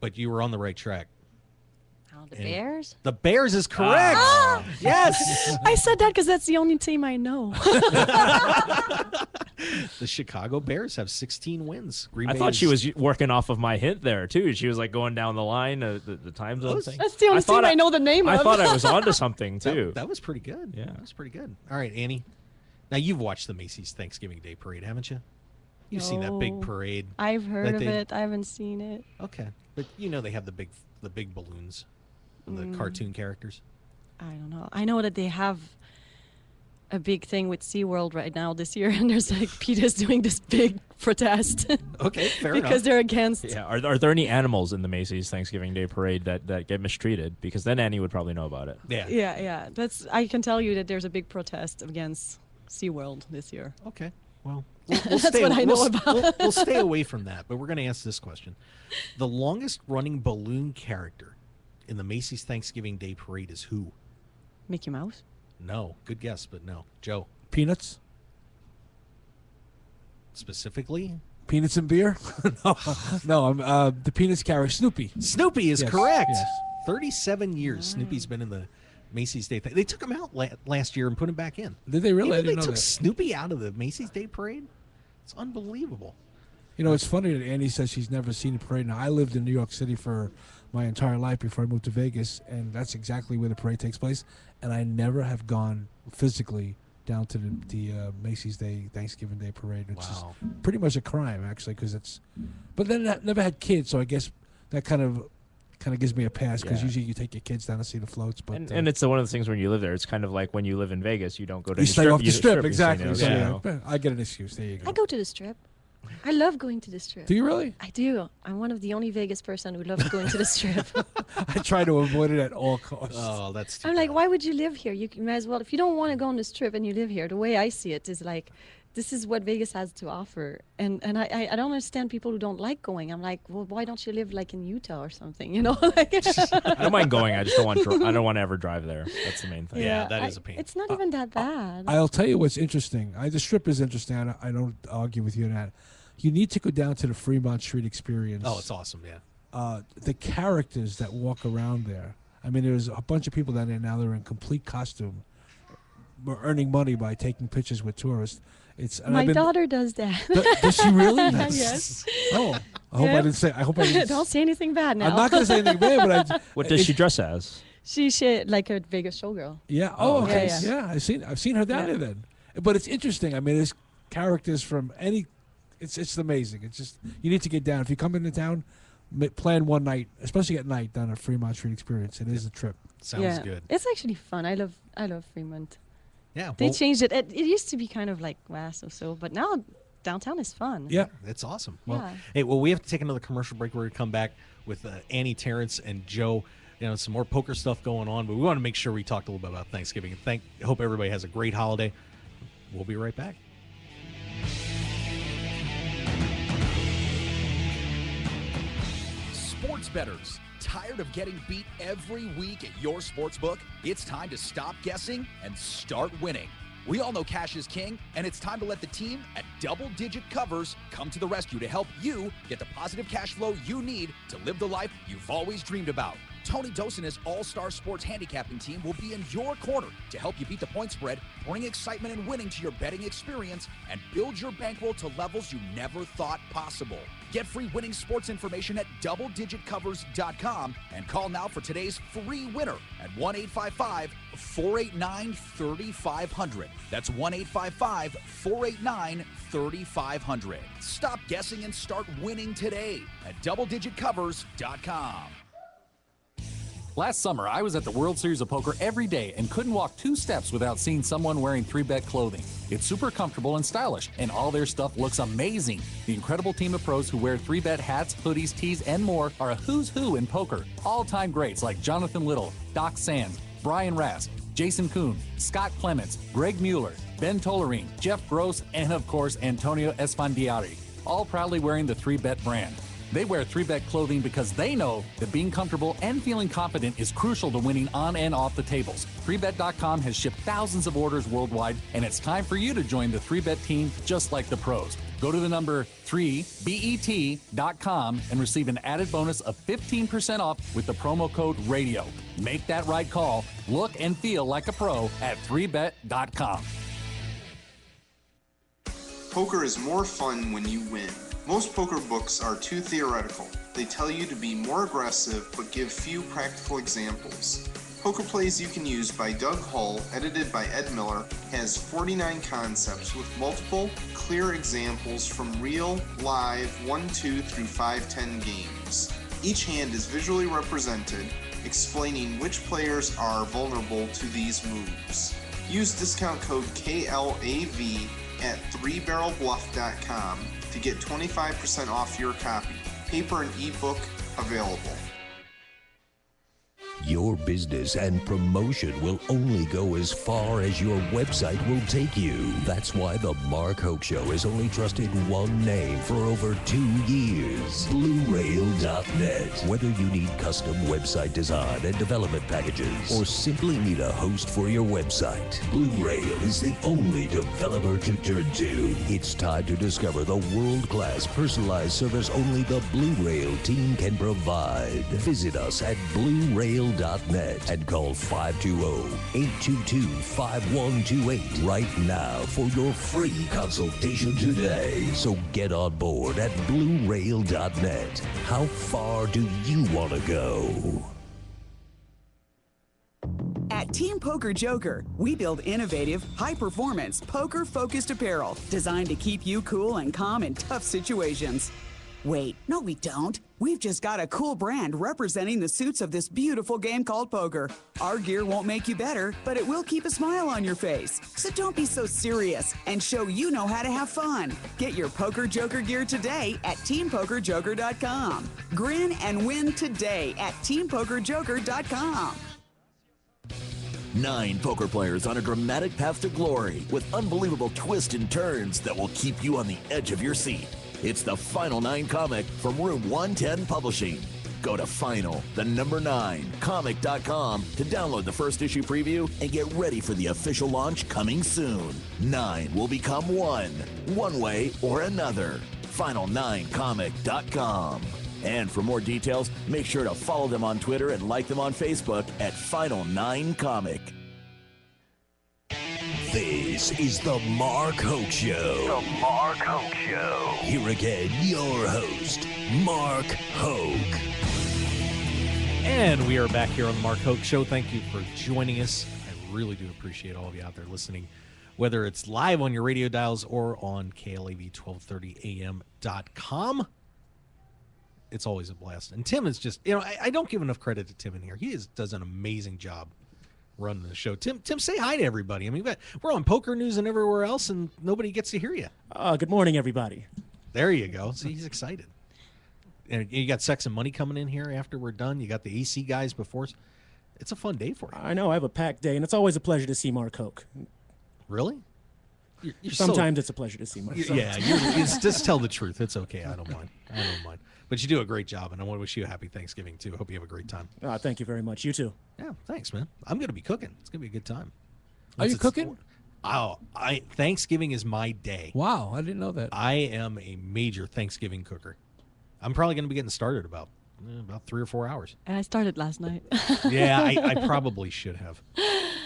but you were on the right track. Oh, the Bears? The Bears is correct. Yes. I said that because that's the only team I know. The Chicago Bears have 16 wins. Green I Bay thought she is- was working off of my hint there, too. She was, like, going down the line, the time zone thing. That's the only team I know the name I of. thought I was onto something, too. That was pretty good. Yeah. That was pretty good. All right, Annie. Now, you've watched the Macy's Thanksgiving Day Parade, haven't you? You've seen that big No. parade. I've heard that of they- it. I haven't seen it. Okay. But you know they have the big balloons and the cartoon characters. I don't know. I know that they have a big thing with SeaWorld right now this year, and there's like PETA's doing this big protest. Okay, fair enough. Because they're against. Yeah, are there any animals in the Macy's Thanksgiving Day Parade that get mistreated? Because then Annie would probably know about it. Yeah. I can tell you that there's a big protest against SeaWorld this year. Okay, well, That's stay, what I know about. We'll stay away from that, but we're going to ask this question. The longest running balloon character in the Macy's Thanksgiving Day Parade is who? Mickey Mouse? No. Good guess, but no. Joe? Peanuts? Specifically? Peanuts and beer? No, I'm the Peanuts carry Snoopy. Snoopy is Yes, correct. yes. 37 years Snoopy's been in the Macy's Day. They took him out last year and put him back in. Did they really? You I know didn't they know took that. Snoopy out of the Macy's Day Parade? It's unbelievable. You know, it's funny that Annie says she's never seen a parade. Now, I lived in New York City for my entire life before I moved to Vegas, and that's exactly where the parade takes place. And I never have gone physically down to the Macy's Day Thanksgiving Day Parade, which is pretty much a crime, actually, because it's. But then I never had kids, so I guess that kind of gives me a pass, because usually you take your kids down to see the floats. But And it's one of the things when you live there. It's kind of like when you live in Vegas, you don't go to you stay off the strip, you exactly. see, you So, know. I get an excuse. There you go. I go to the Strip. I love going to the Strip. Do you really? I do. I'm one of the only Vegas person who loves going to the Strip. I try to avoid it at all costs. Oh, that's too I'm like, why would you live here? You might as well. If you don't want to go on the Strip and you live here, the way I see it is like, this is what Vegas has to offer. And I don't understand people who don't like going. I'm like, well, why don't you live like in Utah or something? You know? Like, I don't mind going. I just don't want. I don't want to ever drive there. That's the main thing. that is a pain. It's not even that bad. I'll tell you what's interesting. The Strip is interesting. I don't argue with you on that. You need to go down to the Fremont Street Experience. Oh, it's awesome, yeah. The characters that walk around there. I mean, there's a bunch of people down there now that are in complete costume. We're earning money by taking pictures with tourists. My daughter does that. Does she really? Yes. Oh, I hope I didn't say. I hope I didn't. Don't say anything bad now. I'm not going to say anything bad, but What does she dress as? She's like a Vegas showgirl. Yeah. Oh, okay. Yeah. I've seen her down there then. But it's interesting. I mean, there's characters from any. It's amazing. It's just you need to get down. If you come into town, plan one night, especially at night, down at Fremont Street Experience. It is a trip. Sounds good. It's actually fun. I love Fremont. Yeah, they changed it. It used to be kind of like so, but now downtown is fun. Yeah, it's awesome. Well, hey, we have to take another commercial break. We're going to come back with Annie, Terrence, and Joe. You know, some more poker stuff going on, but we want to make sure we talked a little bit about Thanksgiving. And hope everybody has a great holiday. We'll be right back. Sports bettors, tired of getting beat every week at your sportsbook? It's time to stop guessing and start winning. We all know cash is king, and it's time to let the team at Double Digit Covers come to the rescue to help you get the positive cash flow you need to live the life you've always dreamed about. Tony Dos and his all-star sports handicapping team will be in your corner to help you beat the point spread, bring excitement and winning to your betting experience, and build your bankroll to levels you never thought possible. Get free winning sports information at doubledigitcovers.com and call now for today's free winner at 1-855-489-3500. That's 1-855-489-3500. Stop guessing and start winning today at doubledigitcovers.com. Last summer, I was at the World Series of Poker every day and couldn't walk 2 steps without seeing someone wearing 3Bet clothing. It's super comfortable and stylish, and all their stuff looks amazing. The incredible team of pros who wear 3Bet hats, hoodies, tees, and more are a who's who in poker. All-time greats like Jonathan Little, Doc Sands, Brian Rask, Jason Kuhn, Scott Clements, Greg Mueller, Ben Tollerine, Jeff Gross, and of course, Antonio Esfandiari, all proudly wearing the 3Bet brand. They wear 3Bet clothing because they know that being comfortable and feeling confident is crucial to winning on and off the tables. 3Bet.com has shipped thousands of orders worldwide, and it's time for you to join the 3Bet team just like the pros. Go to the number 3bet.com and receive an added bonus of 15% off with the promo code RADIO. Make that right call. Look and feel like a pro at 3bet.com. Poker is more fun when you win. Most poker books are too theoretical. They tell you to be more aggressive, but give few practical examples. Poker Plays You Can Use by Doug Hull, edited by Ed Miller, has 49 concepts with multiple, clear examples from real, live 1-2 through 5-10 games. Each hand is visually represented, explaining which players are vulnerable to these moves. Use discount code KLAV at 3barrelbluff.com to get 25% off your copy. Paper and ebook available. Your business and promotion will only go as far as your website will take you. That's why the Mark Hoke Show has only trusted one name for over 2 years, BlueRail.net. Whether you need custom website design and development packages or simply need a host for your website, Blue Rail is the only developer to turn to. It's time to discover the world-class personalized service only the Blue Rail team can provide. Visit us at BlueRail.net and call 520-822-5128 right now for your free consultation today. So get on board at BlueRail.net. How far do you want to go? At Team Poker Joker, we build innovative, high-performance, poker-focused apparel designed to keep you cool and calm in tough situations. Wait, no we don't. We've just got a cool brand representing the suits of this beautiful game called poker. Our gear won't make you better, but it will keep a smile on your face. So don't be so serious and show you know how to have fun. Get your Poker Joker gear today at TeamPokerJoker.com. Grin and win today at TeamPokerJoker.com. 9 poker players on a dramatic path to glory with unbelievable twists and turns that will keep you on the edge of your seat. It's the Final 9 comic from Room 110 Publishing. Go to final9comic.com to download the first issue preview and get ready for the official launch coming soon. 9 will become 1, one way or another. Final9comic.com. And for more details, make sure to follow them on Twitter and like them on Facebook at Final 9 Comic. This is the Mark Hoke Show. The Mark Hoke Show. Here again, your host, Mark Hoke. And we are back here on the Mark Hoke Show. Thank you for joining us. I really do appreciate all of you out there listening, whether it's live on your radio dials or on KLAV1230am.com. It's always a blast. And Tim is just, I don't give enough credit to Tim in here. He does an amazing job running the show. Tim, say hi to everybody. I mean, we're on Poker News and everywhere else, and nobody gets to hear you. Good morning, everybody. There you go. See, he's excited. And you got Sex and Money coming in here after we're done. You got the AC guys before. It's a fun day for you. I know. I have a packed day, and it's always a pleasure to see Mark Hoke. Really? Sometimes it's a pleasure to see Mark. Yeah, just tell the truth. It's okay. I don't mind. But you do a great job, and I want to wish you a happy Thanksgiving, too. Hope you have a great time. Thank you very much. You too. Yeah, thanks, man. I'm going to be cooking. It's going to be a good time. Are you cooking? Thanksgiving is my day. Wow, I didn't know that. I am a major Thanksgiving cooker. I'm probably going to be getting started about 3 or 4 hours. And I started last night. Yeah, I probably should have.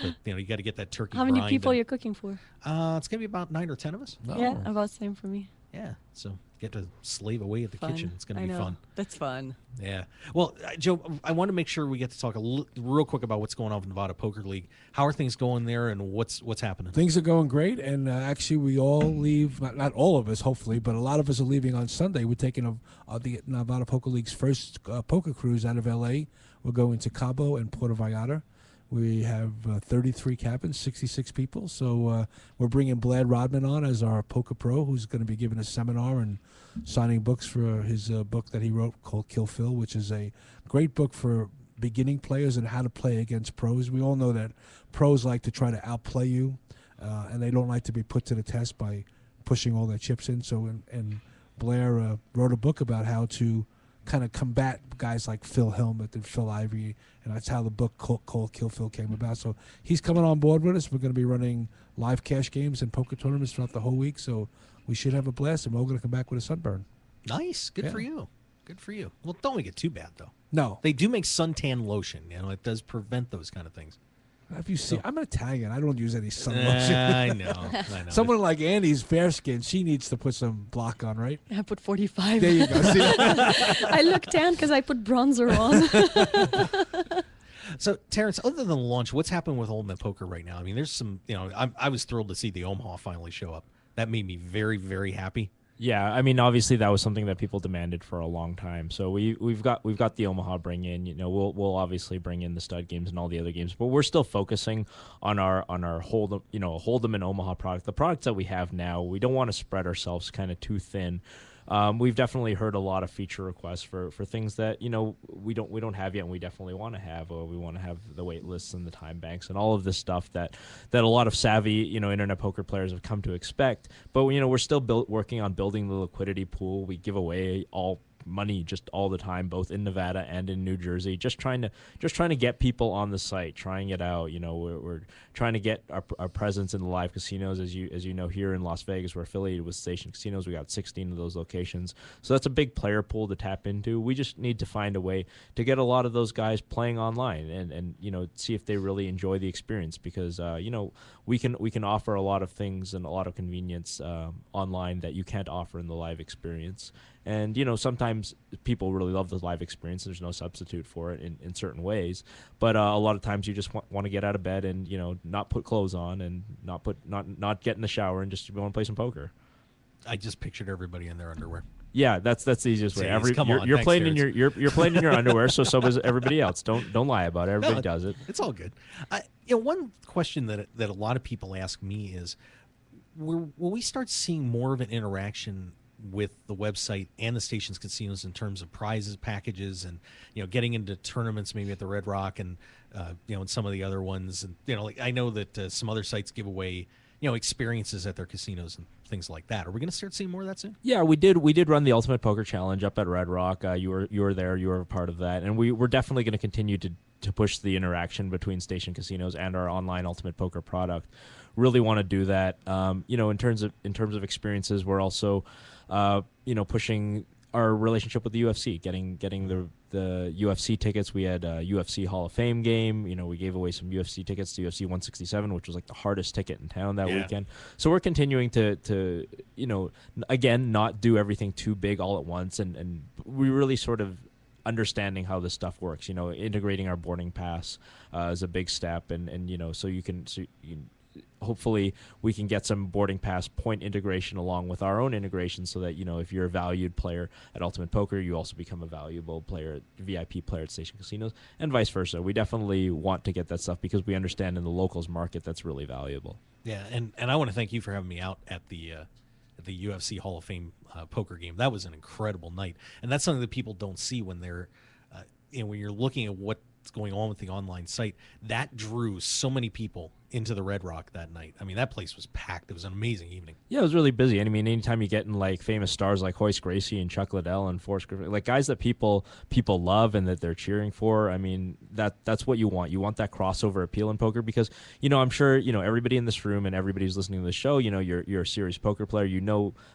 But, you got to get that turkey. How many people are you cooking for? It's going to be about 9 or 10 of us. Yeah, about the same for me. Yeah, so get to slave away at the kitchen. It's going to be fun. That's fun. Yeah. Well, Joe, I want to make sure we get to talk real quick about what's going on with Nevada Poker League. How are things going there, and what's happening? Things are going great, and actually we all leave, not all of us, hopefully, but a lot of us are leaving on Sunday. We're taking the Nevada Poker League's first poker cruise out of L.A. We're going to Cabo and Puerto Vallarta. We have 33 cabins, 66 people. So we're bringing Blad Rodman on as our poker pro, who's going to be giving a seminar and signing books for his book that he wrote called Kill Phil, which is a great book for beginning players and how to play against pros. We all know that pros like to try to outplay you, and they don't like to be put to the test by pushing all their chips in. So and Blair wrote a book about how to kind of combat guys like Phil Hellmuth and Phil Ivey, and that's how the book called Kill Phil came about. So he's coming on board with us. We're going to be running live cash games and poker tournaments throughout the whole week, so we should have a blast, and we're going to come back with a sunburn. Nice. Good for you. Good for you. Well, don't make it too bad, though. No. They do make suntan lotion. It does prevent those kind of things. Have you seen? I'm Italian. I don't use any sun lotion. I know. Someone like Annie's fair skin, she needs to put some block on, right? I put 45. There you go. See? I look tan because I put bronzer on. So, Terrence, other than the launch, what's happening with Ultimate Poker right now? I mean, there's some, I was thrilled to see the Omaha finally show up. That made me very, very happy. Yeah, I mean, obviously that was something that people demanded for a long time. So we've got the Omaha bring in. We'll obviously bring in the stud games and all the other games, but we're still focusing on our Hold'em in Omaha product. The products that we have now, we don't want to spread ourselves kind of too thin. We've definitely heard a lot of feature requests for things that we don't have yet, and we definitely want to have. We want to have the wait lists and the time banks and all of this stuff that a lot of savvy internet poker players have come to expect. But we're still working on building the liquidity pool. We give away all money just all the time, both in Nevada and in New Jersey, just trying to get people on the site, trying it out. We're trying to get our presence in the live casinos. As you know, here in Las Vegas, we're affiliated with Station Casinos. We got 16 of those locations, so that's a big player pool to tap into. We just need to find a way to get a lot of those guys playing online and see if they really enjoy the experience, because we can offer a lot of things and a lot of convenience online that you can't offer in the live experience. And sometimes people really love the live experience. There's no substitute for it in certain ways, but a lot of times you just want to get out of bed and not put clothes on and not get in the shower and just want to play some poker. I just pictured everybody in their underwear. Yeah, that's the easiest way. You're playing in you're playing in your underwear, so is everybody else. Don't lie about it. Everybody does it. It's all good. One question that a lot of people ask me is, will we start seeing more of an interaction with the website and the station's casinos in terms of prizes, packages, and getting into tournaments maybe at the Red Rock and and some of the other ones, and I know that some other sites give away experiences at their casinos and things like that. Are we going to start seeing more of that soon? Yeah, we did run the Ultimate Poker Challenge up at Red Rock. You were there. You were a part of that, and we're definitely going to continue to push the interaction between station casinos and our online Ultimate Poker product. Really want to do that. In terms of experiences, we're also pushing our relationship with the UFC, getting the UFC tickets. We had a UFC Hall of Fame game. We gave away some UFC tickets to UFC 167, which was like the hardest ticket in town that weekend. So we're continuing to again, not do everything too big all at once, and we really sort of understanding how this stuff works. Integrating our boarding pass is a big step, and so you can hopefully we can get some boarding pass point integration along with our own integration, so that if you're a valued player at Ultimate Poker, you also become a valuable player, VIP player at Station Casinos, and vice versa. We definitely want to get that stuff because we understand in the locals market that's really valuable. Yeah, and I want to thank you for having me out at the UFC Hall of Fame poker game. That was an incredible night, and that's something that people don't see when they're when you're looking at what's going on with the online site. That drew so many people into the Red Rock that night. I mean, that place was packed. It was an amazing evening. Yeah, it was really busy. And I mean, anytime you get in like famous stars like Hoist Gracie and Chuck Liddell and Forrest Griffin, like guys that people love and that they're cheering for, I mean, that's what you want. You want that crossover appeal in poker because, I'm sure, everybody in this room and everybody who's listening to the show, you're a serious poker player,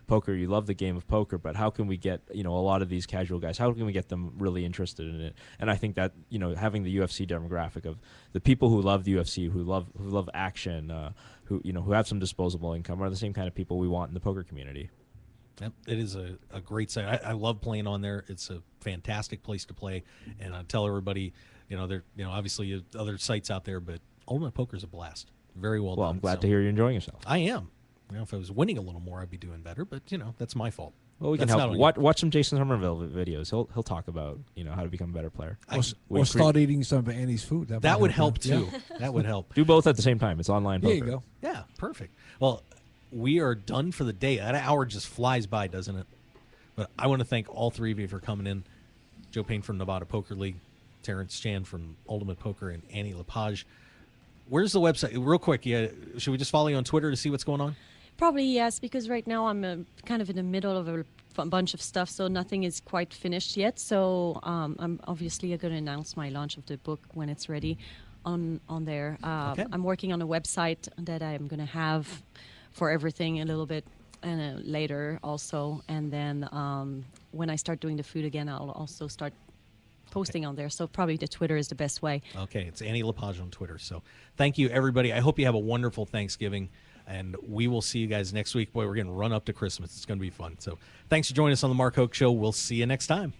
poker, you love the game of poker, but how can we get, a lot of these casual guys, how can we get them really interested in it? And I think that, having the UFC demographic of the people who love the UFC, who love action, who have some disposable income, are the same kind of people we want in the poker community. Yep, it is a great site. I love playing on there. It's a fantastic place to play, and I tell everybody, there, obviously other sites out there, but Ultimate Poker is a blast. Very well done. Well, I'm glad to hear you're enjoying yourself. I am. If I was winning a little more, I'd be doing better, but that's my fault. Well, we can help. Watch some Jason Somerville videos. He'll talk about how to become a better player. Or start eating some of Annie's food. That would help too. Yeah. That would help. Do both at the same time. It's online poker. There you go. Yeah, perfect. Well, we are done for the day. That hour just flies by, doesn't it? But I want to thank all three of you for coming in. Joe Payne from Nevada Poker League, Terrence Chan from Ultimate Poker, and Annie Lepage. Where's the website? Real quick, should we just follow you on Twitter to see what's going on? Probably yes, because right now I'm kind of in the middle of a bunch of stuff, so nothing is quite finished yet. So I'm obviously going to announce my launch of the book when it's ready on there. Okay. I'm working on a website that I'm going to have for everything a little bit later also. And then when I start doing the food again, I'll also start posting on there. So probably the Twitter is the best way. Okay, it's Annie Lepage on Twitter. So thank you, everybody. I hope you have a wonderful Thanksgiving. And we will see you guys next week. Boy, we're going to run up to Christmas. It's going to be fun. So thanks for joining us on the Mark Hoke Show. We'll see you next time.